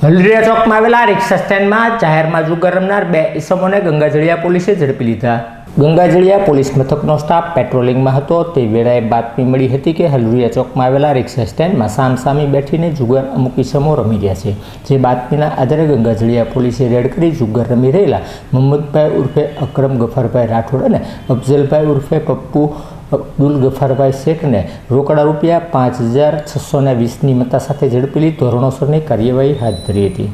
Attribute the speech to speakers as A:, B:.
A: હલરિયા ચોકમાં આવેલા રિક્ષા સ્ટેન્ડમાં જાહેરમાં જુગાર રમનાર બે ઈસમોને ગંગાજળિયા પોલીસે ઝડપી લીધા। ગંગાજળિયા પોલીસ મથકનો સ્ટાફ પેટ્રોલિંગમાં હતો તે વેળાએ બાતમી મળી હતી કે હલરિયા ચોકમાં આવેલા રિક્ષા સ્ટેન્ડમાં સામસામી બેઠીને જુગાર અમુક ઈસમો રમી રહ્યા છે। જે બાતમીના આધારે ગંગાજળિયા પોલીસે રેડ કરી જુગાર રમી રહેલા મોહમ્મદભાઈ ઉર્ફે અકરમ ગફારભાઈ રાઠોડ અને અફઝલભાઈ ઉર્ફે પપ્પુ અબ્દુલ ગફારભાઈ શેખને રોકડા રૂપિયા 5,620ની મત્તા સાથે ઝડપી લઈ ધોરણોસરની કાર્યવાહી હાથ ધરી હતી।